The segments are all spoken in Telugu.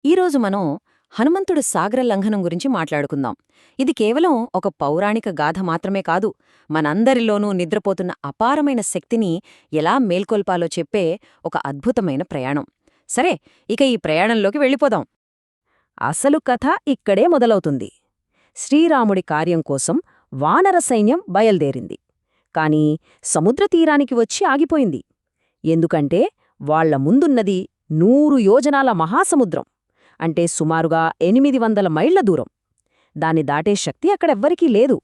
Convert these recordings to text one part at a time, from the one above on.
ఈరోజు మనం హనుమంతుడి సాగర లంఘనం గురించి మాట్లాడుకుందాం. ఇది కేవలం ఒక పౌరాణిక గాథ మాత్రమే కాదు, మనందరిలోనూ నిద్రపోతున్న అపారమైన శక్తిని ఎలా మేల్కొల్పాలో చెప్పే ఒక అద్భుతమైన ప్రయాణం. సరే, ఇక ఈ ప్రయాణంలోకి వెళ్ళిపోదాం. అసలు కథ ఇక్కడే మొదలవుతుంది. శ్రీరాముడి కార్యం కోసం వానర సైన్యం బయల్దేరింది. కాని సముద్రతీరానికి వచ్చి ఆగిపోయింది. ఎందుకంటే వాళ్ల ముందున్నది 100 యోజనాల మహాసముద్రం, అంటే సుమారుగా 800 మైళ్ల దూరం. దాన్ని దాటే శక్తి అక్కడెవ్వరికీ లేదు.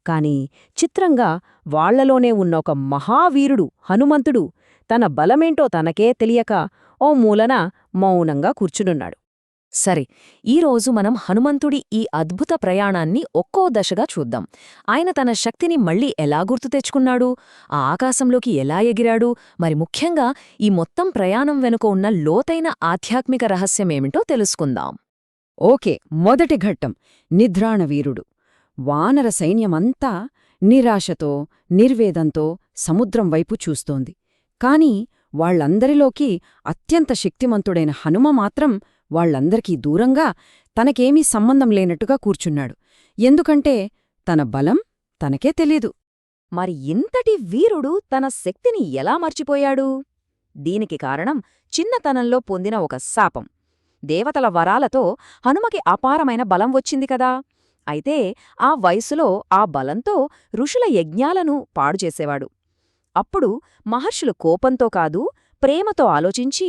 కాని చిత్రంగా వాళ్లలోనే ఉన్న ఒక మహావీరుడు హనుమంతుడు తన బలమేంటో తనకే తెలియక ఓ మూలన మౌనంగా కూర్చునున్నాడు. సరే, ఈరోజు మనం హనుమంతుడి ఈ అద్భుత ప్రయాణాన్ని ఒక్కో దశగా చూద్దాం. ఆయన తన శక్తిని మళ్లీ ఎలా గుర్తు తెచ్చుకున్నాడు, ఆ ఆకాశంలోకి ఎలా ఎగిరాడు, మరి ముఖ్యంగా ఈ మొత్తం ప్రయాణం వెనుక ఉన్న లోతైన ఆధ్యాత్మిక రహస్యమేమిటో తెలుసుకుందాం. ఓకే, మొదటి ఘట్టం నిద్రాణవీరుడు. వానర సైన్యమంతా నిరాశతో నిర్వేదంతో సముద్రం వైపు చూస్తోంది. కాని వాళ్లందరిలోకి అత్యంత శక్తిమంతుడైన హనుమ మాత్రం వాళ్లందరికీ దూరంగా తనకేమీ సంబంధం లేనట్టుగా కూర్చున్నాడు. ఎందుకంటే తన బలం తనకే తెలీదు. మరి ఇంతటి వీరుడు తన శక్తిని ఎలా మర్చిపోయాడు? దీనికి కారణం చిన్నతనంలో పొందిన ఒక శాపం. దేవతల వరాలతో హనుమకి అపారమైన బలం వచ్చింది కదా. అయితే ఆ వయసులో ఆ బలంతో ఋషుల యజ్ఞాలను పాడుచేసేవాడు. అప్పుడు మహర్షులు కోపంతో కాదు, ప్రేమతో ఆలోచించి,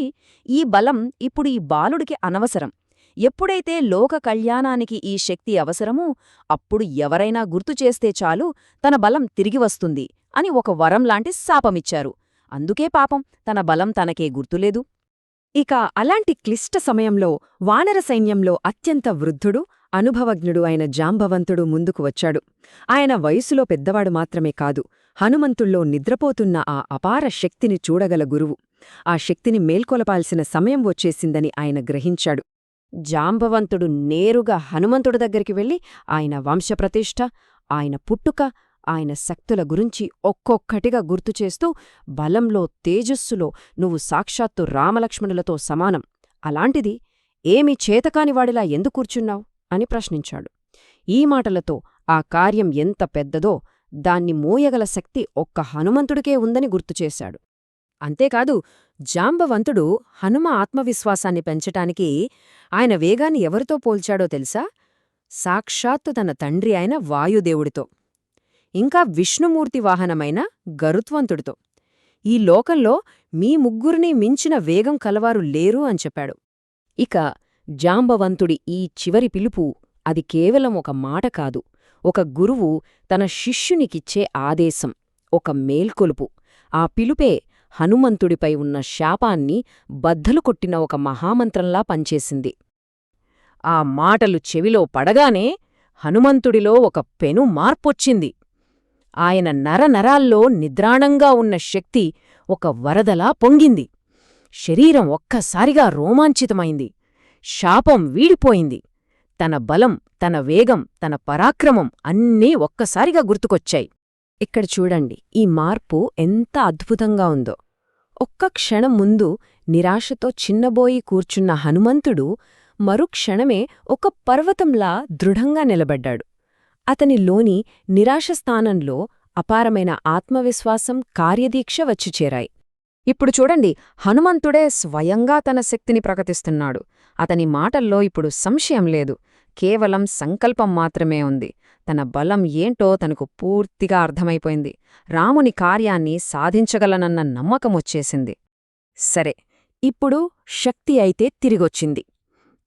ఈ బలం ఇప్పుడు ఈ బాలుడికి అనవసరం. ఎప్పుడైతే లోక కళ్యాణానికి ఈ శక్తి అవసరమో అప్పుడు ఎవరైనా గుర్తుచేస్తే చాలు తన బలం తిరిగి వస్తుంది అని ఒక వరంలాంటి శాపమిచ్చారు. అందుకే పాపం తన బలం తనకే గుర్తులేదు. ఇక అలాంటి క్లిష్ట సమయంలో వానర సైన్యంలో అత్యంత వృద్ధుడు, అనుభవజ్ఞుడు అయిన జాంబవంతుడు ముందుకు వచ్చాడు. ఆయన వయసులో పెద్దవాడు మాత్రమే కాదు, హనుమంతుల్లో నిద్రపోతున్న ఆ అపార శక్తిని చూడగల గురువు. ఆ శక్తిని మేల్కొలపాల్సిన సమయం వచ్చేసిందని ఆయన గ్రహించాడు. జాంబవంతుడు నేరుగా హనుమంతుడి దగ్గరికి వెళ్లి ఆయన వంశప్రతిష్ఠ, ఆయన పుట్టుక, ఆయన శక్తుల గురించి ఒక్కొక్కటిగా గుర్తుచేస్తూ, బలంలో తేజస్సులో నువ్వు సాక్షాత్తు రామలక్ష్మణులతో సమానం, అలాంటిది ఏమీ చేతకానివాడిలా ఎందుకూర్చున్నావు అని ప్రశ్నించాడు. ఈ మాటలతో ఆ కార్యం ఎంత పెద్దదో దాన్ని మోయగల శక్తి ఒక్క హనుమంతుడికే ఉందని గుర్తుచేశాడు. అంతేకాదు, జాంబవంతుడు హనుమ ఆత్మవిశ్వాసాన్ని పెంచటానికి ఆయన వేగాన్ని ఎవరితో పోల్చాడో తెలుసా? సాక్షాత్తు తన తండ్రి అయిన వాయుదేవుడితో, ఇంకా విష్ణుమూర్తి వాహనమైన గరుత్వంతుడితో. ఈ లోకంలో మీ ముగ్గురినీ మించిన వేగం కలవారు లేరు అని చెప్పాడు. ఇక జాంబవంతుడి ఈ చివరి పిలుపు అది కేవలం ఒక మాట కాదు, ఒక గురువు తన శిష్యునికిచ్చే ఆదేశం, ఒక మేల్కొలుపు. ఆ పిలుపే హనుమంతుడిపై ఉన్న శాపాన్ని బద్దలు కొట్టిన ఒక మహామంత్రంలా పనిచేసింది. ఆ మాటలు చెవిలో పడగానే హనుమంతుడిలో ఒక పెను మార్పొచ్చింది. ఆయన నరనరాల్లో నిద్రాణంగా ఉన్న శక్తి ఒక వరదలా పొంగింది. శరీరం ఒక్కసారిగా రోమాంచితమైంది. శాపం వీడిపోయింది. తన బలం, తన వేగం, తన పరాక్రమం అన్నీ ఒక్కసారిగా గుర్తుకొచ్చాయి. ఇక్కడ చూడండి, ఈ మార్పు ఎంత అద్భుతంగా ఉందో. ఒక్క క్షణం ముందు నిరాశతో చిన్నబోయి కూర్చున్న హనుమంతుడు మరుక్షణమే ఒక పర్వతంలా దృఢంగా నిలబడ్డాడు. అతనిలోని నిరాశస్థానంలో అపారమైన ఆత్మవిశ్వాసం, కార్యదీక్ష వచ్చి చేరాయి. ఇప్పుడు చూడండి, హనుమంతుడే స్వయంగా తన శక్తిని ప్రకటిస్తున్నాడు. అతని మాటల్లో ఇప్పుడు సంశయం లేదు, కేవలం సంకల్పం మాత్రమే ఉంది. తన బలం ఏంటో తనకు పూర్తిగా అర్థమైపోయింది. రాముని కార్యాన్ని సాధించగలనన్న నమ్మకమొచ్చేసింది. సరే, ఇప్పుడు శక్తి అయితే తిరిగొచ్చింది.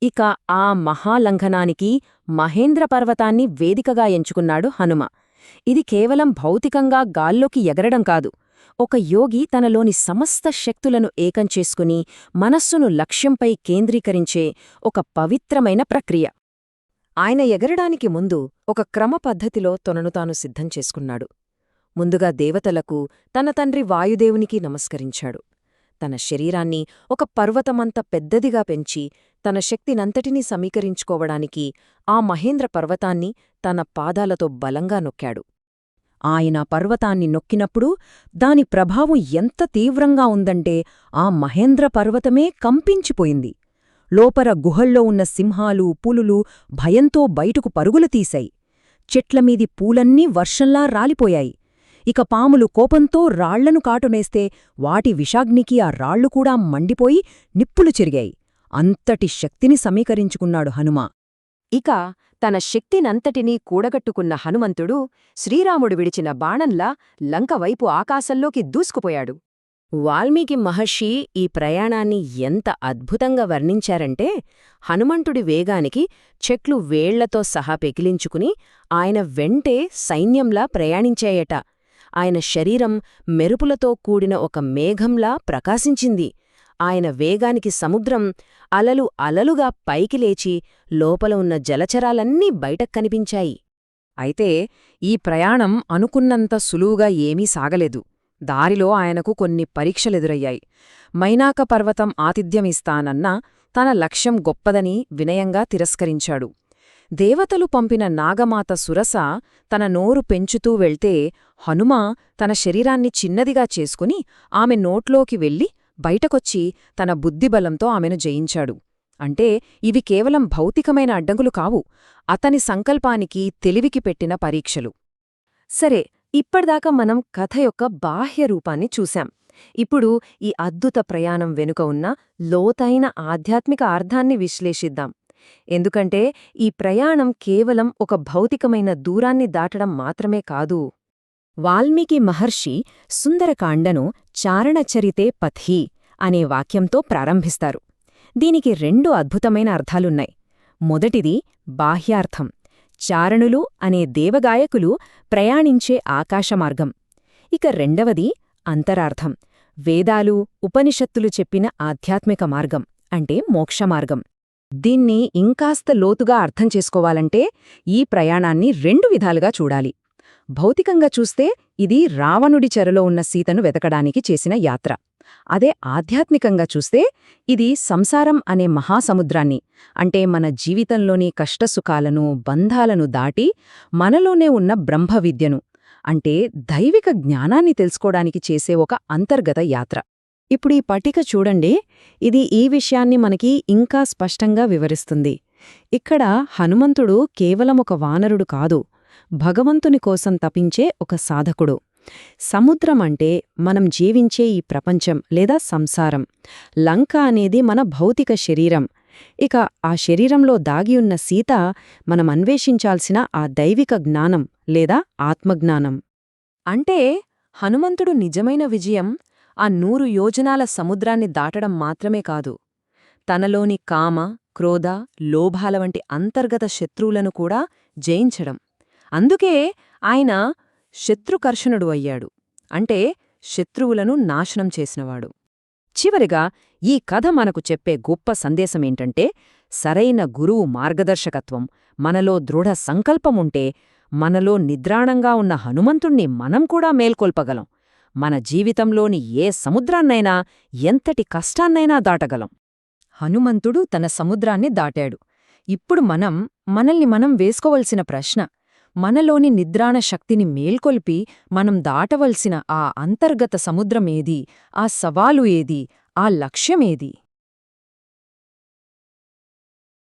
ఇక ఆ మహాలంఘనానికి మహేంద్ర పర్వతాన్ని వేదికగా ఎంచుకున్నాడు హనుమ. ఇది కేవలం భౌతికంగా గాల్లోకి ఎగరడం కాదు, ఒక యోగి తనలోని సమస్త శక్తులను ఏకం చేసుకుని మనస్సును లక్ష్యంపై కేంద్రీకరించే ఒక పవిత్రమైన ప్రక్రియ. ఆయన ఎగరడానికి ముందు ఒక క్రమపద్ధతిలో తనను తాను సిద్ధం చేసుకున్నాడు. ముందుగా దేవతలకు, తన తండ్రి వాయుదేవునికి నమస్కరించాడు. తన శరీరాన్ని ఒక పర్వతమంత పెద్దదిగా పెంచి తన శక్తినంతటినీ సమీకరించుకోవడానికి ఆ మహేంద్ర పర్వతాన్ని తన పాదాలతో బలంగా నొక్కాడు. ఆయన పర్వతాన్ని నొక్కినప్పుడు దాని ప్రభావం ఎంత తీవ్రంగా ఉందంటే ఆ మహేంద్ర పర్వతమే కంపించిపోయింది. లోపల గుహల్లో ఉన్న సింహాలు పులులు భయంతో బయటకు పరుగులు తీశాయి. చెట్లమీది పూలన్నీ వర్షంలా రాలిపోయాయి. ఇక పాములు కోపంతో రాళ్లను కాటునేస్తే వాటి విషాగ్నికి ఆ రాళ్లు కూడా మండిపోయి నిప్పులు చెరిగాయి. అంతటి శక్తిని సమీకరించుకున్నాడు హనుమ. ఇక తన శక్తినంతటినీ కూడగట్టుకున్న హనుమంతుడు శ్రీరాముడు విడిచిన బాణంలా లంకవైపు ఆకాశంలోకి దూసుకుపోయాడు. వాల్మీకి మహర్షి ఈ ప్రయాణాన్ని ఎంత అద్భుతంగా వర్ణించారంటే, హనుమంతుడి వేగానికి చెట్లు వేళ్లతో సహా పెకిలించుకుని ఆయన వెంటే సైన్యంలా ప్రయాణించాయట. ఆయన శరీరం మెరుపులతో కూడిన ఒక మేఘంలా ప్రకాశించింది. ఆయన వేగానికి సముద్రం అలలు అలలుగా పైకి లేచి లోపల ఉన్న జలచరాలన్నీ బయటకు కనిపించాయి. అయితే ఈ ప్రయాణం అనుకున్నంత సులువుగా ఏమీ సాగలేదు. దారిలో ఆయనకు కొన్ని పరీక్షలెదురయ్యాయి. మైనాక పర్వతం ఆతిథ్యమిస్తానన్నా తన లక్ష్యం గొప్పదని వినయంగా తిరస్కరించాడు. దేవతలు పంపిన నాగమాత సురస తన నోరు పెంచుతూ వెళ్తే హనుమ తన శరీరాన్ని చిన్నదిగా చేసుకుని ఆమె నోట్లోకి వెళ్ళి బయటకొచ్చి తన బుద్ధిబలంతో ఆమెను జయించాడు. అంటే ఇవి కేవలం భౌతికమైన అడ్డంకులు కావు, అతని సంకల్పానికి తెలివికి పెట్టిన పరీక్షలు. సరే, ఇప్పటిదాకా మనం కథ యొక్క బాహ్య రూపాన్ని చూశాం. ఇప్పుడు ఈ అద్భుత ప్రయాణం వెనుక ఉన్న లోతైన ఆధ్యాత్మిక అర్థాన్ని విశ్లేషిద్దాం. ఎందుకంటే ఈ ప్రయాణం కేవలం ఒక భౌతికమైన దూరాన్ని దాటడం మాత్రమే కాదు. వాల్మీకి మహర్షి సుందరకాండను చారణచరితే పథి అనే వాక్యంతో ప్రారంభిస్తారు. దీనికి 2 అద్భుతమైన అర్థాలున్నాయి. మొదటిది బాహ్యార్థం. చారణులు అనే దేవగాయకులు ప్రయాణించే ఆకాశమార్గం. ఇక రెండవది అంతరార్థం. వేదాలు ఉపనిషత్తులు చెప్పిన ఆధ్యాత్మిక మార్గం అంటే మోక్షమార్గం. దీన్ని ఇంకాస్త లోతుగా అర్థం చేసుకోవాలంటే ఈ ప్రయాణాన్ని 2 విధాలుగా చూడాలి. భౌతికంగా చూస్తే ఇది రావణుడి చెరలో ఉన్న సీతను వెతకడానికి చేసిన యాత్ర. అదే ఆధ్యాత్మికంగా చూస్తే ఇది సంసారం అనే మహాసముద్రాన్ని, అంటే మన జీవితంలోని కష్టసుఖాలను బంధాలను దాటి మనలోనే ఉన్న బ్రహ్మవిద్యను, అంటే దైవిక జ్ఞానాన్ని తెలుసుకోవడానికి చేసే ఒక అంతర్గత యాత్ర. ఇప్పుడు ఈ పట్టిక చూడండి, ఇది ఈ విషయాన్ని మనకి ఇంకా స్పష్టంగా వివరిస్తుంది. ఇక్కడ హనుమంతుడు కేవలం ఒక వానరుడు కాదు, భగవంతుని కోసం తపించే ఒక సాధకుడు. సముద్రం అంటే మనం జీవించే ఈ ప్రపంచం లేదా సంసారం. లంక అనేది మన భౌతిక శరీరం. ఇక ఆ శరీరంలో దాగియున్న సీత మనం అన్వేషించాల్సిన ఆ దైవిక జ్ఞానం లేదా ఆత్మజ్ఞానం. అంటే హనుమంతుడు నిజమైన విజయం ఆ 100 యోజనాల సముద్రాన్ని దాటడం మాత్రమే కాదు, తనలోని కామ, క్రోధ, లోభాల వంటి అంతర్గత శత్రువులను కూడా జయించడం. అందుకే ఆయన శత్రుకర్షణుడు అయ్యాడు, అంటే శత్రువులను నాశనం చేసినవాడు. చివరిగా ఈ కథ మనకు చెప్పే గొప్ప సందేశమేంటంటే, సరైన గురువు మార్గదర్శకత్వం, మనలో దృఢ సంకల్పముంటే మనలో నిద్రాణంగా ఉన్న హనుమంతుణ్ణి మనం కూడా మేల్కొల్పగలం. మన జీవితంలోని ఏ సముద్రాన్నైనా ఎంతటి కష్టాన్నైనా దాటగలం. హనుమంతుడు తన సముద్రాన్ని దాటాడు. ఇప్పుడు మనల్ని మనం వేసుకోవలసిన ప్రశ్న, మనలోని నిద్రాణ శక్తిని మేల్కొల్పి మనం దాటవలసిన ఆ అంతర్గత సముద్రమేది, ఆ సవాలు ఏది, ఆ లక్ష్యమేది?